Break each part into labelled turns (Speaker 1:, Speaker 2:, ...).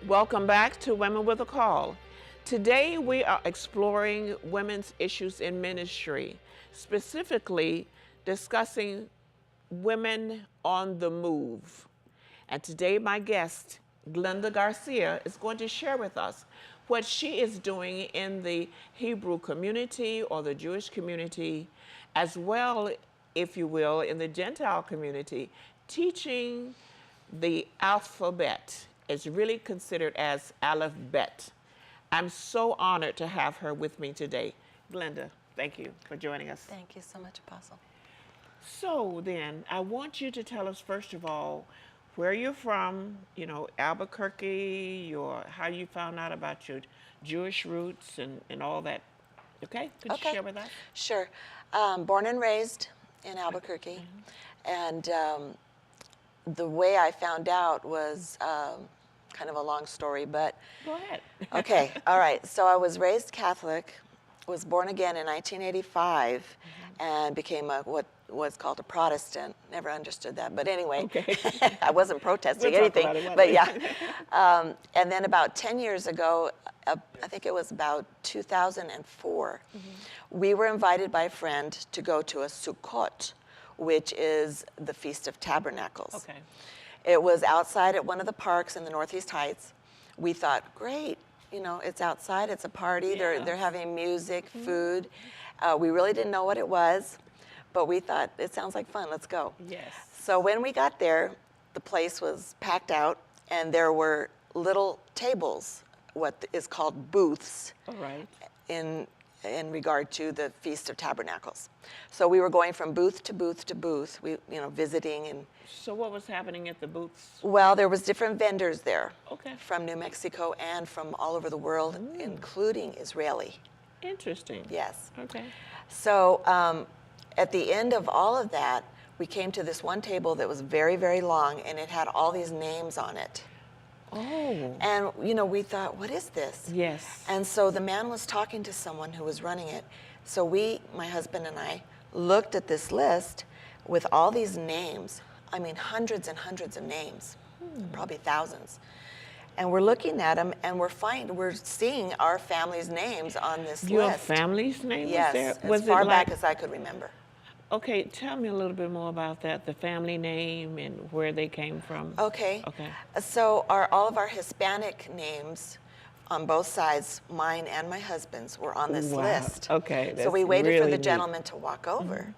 Speaker 1: Welcome back to Women with a Call. Today we are exploring women's issues in ministry, specifically discussing women on the move. And today my guest, Glenda Garcia, is going to share with us what she is doing in the Hebrew community or the Jewish community, as well, if you will, in the Gentile community, teaching the alphabet. Is really considered as Aleph Bet. I'm so honored to have her with me today. Glenda, thank you for joining us.
Speaker 2: Thank you so much, Apostle.
Speaker 1: So then, I want you to tell us, first of all, where you're from, Albuquerque, how you found out about your Jewish roots and all that. Okay? Could you share with us?
Speaker 2: Sure. Born and raised in Albuquerque. And the way I found out was kind of a long story, but...
Speaker 1: Go ahead.
Speaker 2: Okay, all right. So I was raised Catholic, was born again in 1985, and became what was called a Protestant. Never understood that, but anyway,
Speaker 1: Okay.
Speaker 2: I wasn't protesting
Speaker 1: We'll talk
Speaker 2: anything,
Speaker 1: about it one
Speaker 2: but
Speaker 1: day.
Speaker 2: yeah. And then about 10 years ago, I think it was about 2004, we were invited by a friend to go to a Sukkot, which is the Feast of Tabernacles.
Speaker 1: Okay.
Speaker 2: It was outside at one of the parks in the Northeast Heights. We thought, great, it's outside, it's a party,
Speaker 1: Yeah.
Speaker 2: they're having music, food. We really didn't know what it was, but we thought, it sounds like fun, let's go.
Speaker 1: Yes.
Speaker 2: So when we got there, the place was packed out, and there were little tables, what is called booths,
Speaker 1: All right.
Speaker 2: in regard to the Feast of Tabernacles. So we were going from booth to booth to booth, visiting. And
Speaker 1: So what was happening at the booths?
Speaker 2: well, there was different vendors there.
Speaker 1: Okay.
Speaker 2: From New Mexico and from all over the world, including Israeli.
Speaker 1: Interesting.
Speaker 2: Yes.
Speaker 1: Okay.
Speaker 2: So at the end of all of that, we came to this one table that was very, very long, and it had all these names on it.
Speaker 1: Oh.
Speaker 2: And, we thought, what is this?
Speaker 1: Yes.
Speaker 2: And so the man was talking to someone who was running it. So my husband and I, looked at this list with all these names. I mean, hundreds and hundreds of names, probably thousands. And we're looking at them, and we're seeing our family's names on this list.
Speaker 1: Your family's name
Speaker 2: Yes,
Speaker 1: was there?
Speaker 2: as far back as I could remember.
Speaker 1: Okay, tell me a little bit more about that, the family name and where they came from.
Speaker 2: Okay.
Speaker 1: Okay.
Speaker 2: So all of our Hispanic names on both sides, mine and my husband's, were on this
Speaker 1: Wow.
Speaker 2: list.
Speaker 1: Okay,
Speaker 2: So we
Speaker 1: that's
Speaker 2: waited for
Speaker 1: really
Speaker 2: the
Speaker 1: neat.
Speaker 2: gentleman to walk over.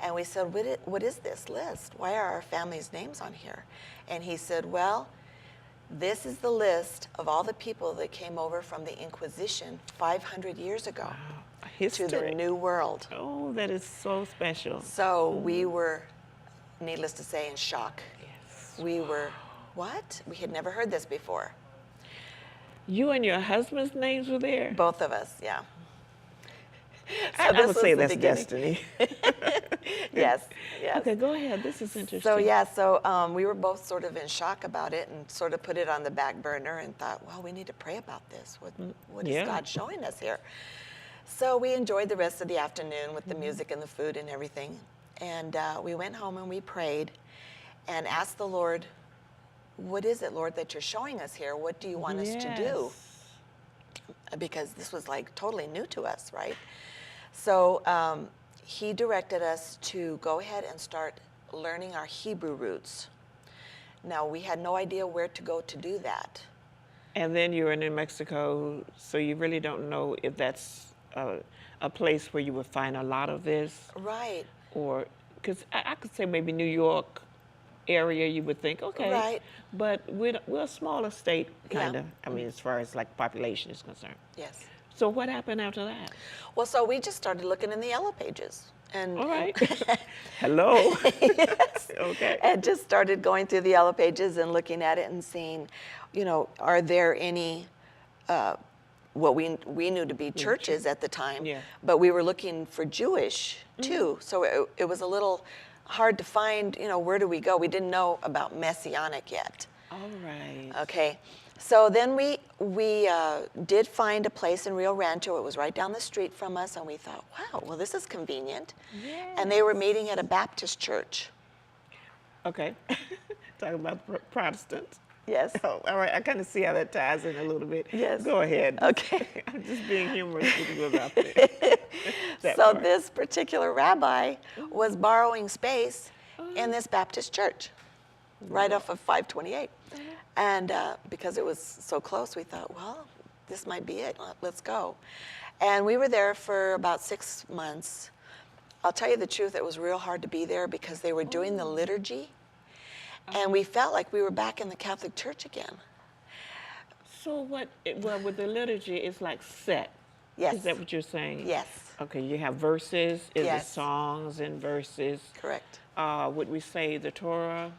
Speaker 2: And we said, what is this list? Why are our family's names on here? And he said, well, this is the list of all the people that came over from the Inquisition 500 years ago
Speaker 1: History.
Speaker 2: to the New World.
Speaker 1: Oh, that is so special.
Speaker 2: So we were, needless to say, in shock.
Speaker 1: Yes.
Speaker 2: We were, what? We had never heard this before.
Speaker 1: You and your husband's names were there?
Speaker 2: Both of us, yeah.
Speaker 1: I
Speaker 2: this
Speaker 1: would
Speaker 2: was
Speaker 1: say
Speaker 2: the
Speaker 1: that's
Speaker 2: beginning.
Speaker 1: destiny.
Speaker 2: Yes, yes.
Speaker 1: Okay, go ahead. This is interesting.
Speaker 2: So yeah, so we were both sort of in shock about it and sort of put it on the back burner and thought, well, we need to pray about this. What is
Speaker 1: Yeah.
Speaker 2: God showing us here? So we enjoyed the rest of the afternoon with the music and the food and everything. And we went home and we prayed and asked the Lord, what is it, Lord, that you're showing us here? What do you want us to do? Because this was like totally new to us, right? So he directed us to go ahead and start learning our Hebrew roots. Now, we had no idea where to go to do that.
Speaker 1: And then you're in New Mexico, so you really don't know if that's a place where you would find a lot of this.
Speaker 2: Right.
Speaker 1: Or, because I could say maybe New York area, you would think, okay.
Speaker 2: Right.
Speaker 1: But we're a smaller state, kind
Speaker 2: Yeah.
Speaker 1: of. I mean, as far as like population is concerned.
Speaker 2: Yes.
Speaker 1: So what happened after that?
Speaker 2: Well, so we just started looking in the yellow pages. And,
Speaker 1: All right. Hello.
Speaker 2: Yes.
Speaker 1: Okay.
Speaker 2: And just started going through the yellow pages and looking at it and seeing, are there any, what we knew to be churches at the time,
Speaker 1: Yeah.
Speaker 2: but we were looking for Jewish too. So it was a little hard to find, where do we go? We didn't know about Messianic yet.
Speaker 1: All right.
Speaker 2: Okay. So then we did find a place in Rio Rancho. It was right down the street from us, and we thought, wow, well, this is convenient.
Speaker 1: Yes.
Speaker 2: And they were meeting at a Baptist church.
Speaker 1: Okay. Talking about Protestants.
Speaker 2: Yes.
Speaker 1: Oh, all right. I kind of see how that ties in a little bit.
Speaker 2: Yes.
Speaker 1: Go ahead.
Speaker 2: Okay.
Speaker 1: I'm just being humorous with you about that
Speaker 2: So
Speaker 1: part.
Speaker 2: this particular rabbi was borrowing space in this Baptist church right off of 528. And because it was so close, we thought, well, this might be it. Let's go. And we were there for about 6 months. I'll tell you the truth, it was real hard to be there because they were doing the liturgy. And we felt like we were back in the Catholic Church again.
Speaker 1: So well, with the liturgy, it's like set.
Speaker 2: Yes.
Speaker 1: Is that what you're saying?
Speaker 2: Yes.
Speaker 1: Okay, you have verses, is it
Speaker 2: Yes.
Speaker 1: songs and verses?
Speaker 2: Correct.
Speaker 1: Would we say the Torah?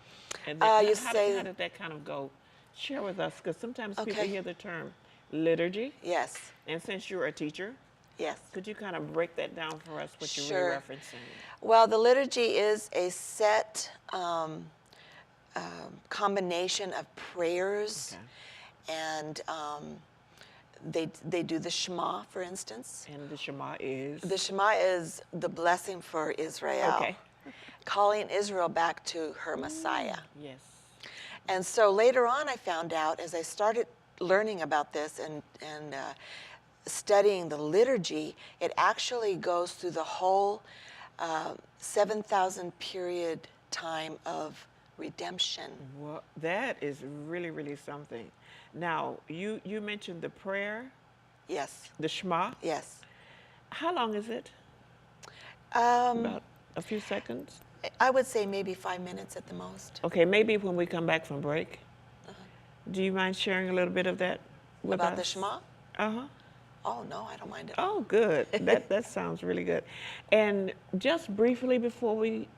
Speaker 1: And
Speaker 2: You
Speaker 1: how
Speaker 2: say-
Speaker 1: did that kind of go? Share with us, because sometimes people
Speaker 2: Okay.
Speaker 1: hear the term liturgy,
Speaker 2: Yes.
Speaker 1: and since you're a teacher,
Speaker 2: Yes.
Speaker 1: could you kind of break that down for us, what you're
Speaker 2: Sure.
Speaker 1: really referencing?
Speaker 2: Well, the liturgy is a set combination of prayers,
Speaker 1: Okay.
Speaker 2: and they do the Shema, for instance.
Speaker 1: And the Shema is?
Speaker 2: The Shema is the blessing for Israel,
Speaker 1: Okay.
Speaker 2: calling Israel back to her Messiah.
Speaker 1: Yes.
Speaker 2: And so later on, I found out as I started learning about this and studying the liturgy, it actually goes through the whole 7,000 period time of redemption.
Speaker 1: Well, that is really, really something. Now, you mentioned the prayer,
Speaker 2: Yes,
Speaker 1: the Shema.
Speaker 2: yes.
Speaker 1: How long is it?
Speaker 2: Um,
Speaker 1: About a few seconds?
Speaker 2: I would say maybe 5 minutes at the most.
Speaker 1: Okay, maybe when we come back from break. Do you mind sharing a little bit of that with us?
Speaker 2: About the Shema?
Speaker 1: Uh-huh.
Speaker 2: Oh, no, I don't mind at all.
Speaker 1: Oh, good. That sounds really good. And just briefly before we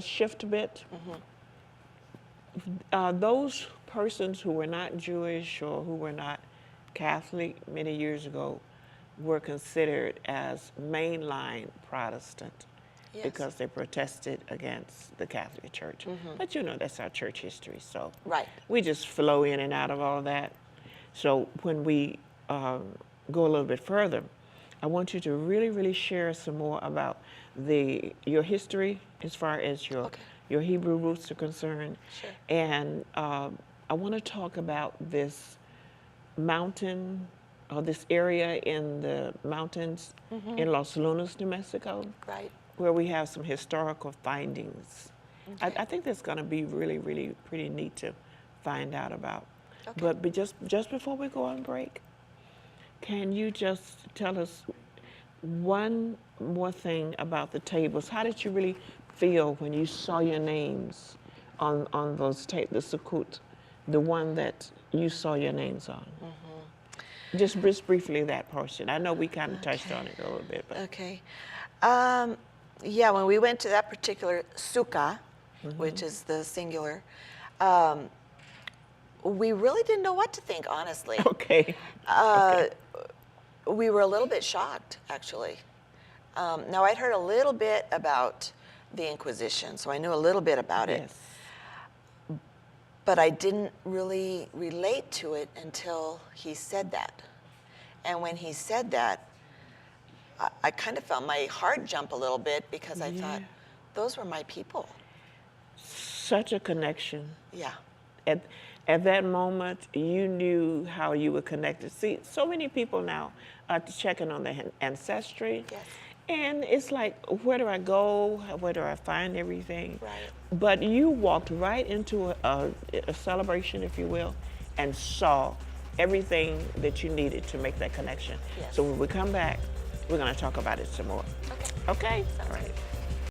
Speaker 1: shift a bit, those persons who were not Jewish or who were not Catholic many years ago were considered as mainline Protestant
Speaker 2: Yes.
Speaker 1: because they protested against the Catholic Church. But you know, that's our church history, so
Speaker 2: Right.
Speaker 1: we just flow in and out of all of that. So when we go a little bit further, I want you to really, really share some more about your history as far as your Hebrew roots are concerned.
Speaker 2: Sure.
Speaker 1: And I want to talk about this mountain, or this area in the mountains in Los Lunas, New Mexico,
Speaker 2: Right.
Speaker 1: where we have some historical findings.
Speaker 2: Okay.
Speaker 1: I think that's going to be really, really pretty neat to find out about.
Speaker 2: Okay.
Speaker 1: But just before we go on break, can you just tell us one more thing about the tables? How did you really feel when you saw your names on those tables, the Sukkot, the one that you saw your names on? Just briefly that portion. I know we kind of touched on it a little bit, but
Speaker 2: Okay. Yeah, when we went to that particular sukkah, which is the singular, we really didn't know what to think, honestly.
Speaker 1: okay.
Speaker 2: We were a little bit shocked, actually. Now, I'd heard a little bit about the Inquisition, so I knew a little bit about it,
Speaker 1: Yes.
Speaker 2: but I didn't really relate to it until he said that. And when he said that, I kind of felt my heart jump a little bit because I thought,
Speaker 1: Yeah.
Speaker 2: those were my people.
Speaker 1: Such a connection.
Speaker 2: Yeah.
Speaker 1: At that moment, you knew how you were connected. See, so many people now are checking on their ancestry.
Speaker 2: Yes.
Speaker 1: And it's like, where do I go? Where do I find everything?
Speaker 2: Right.
Speaker 1: But you walked right into a celebration, if you will, and saw everything that you needed to make that connection.
Speaker 2: Yes.
Speaker 1: So when we come back, we're going to talk about it some more.
Speaker 2: Okay.
Speaker 1: Okay?
Speaker 2: Sounds
Speaker 1: All right.
Speaker 2: good.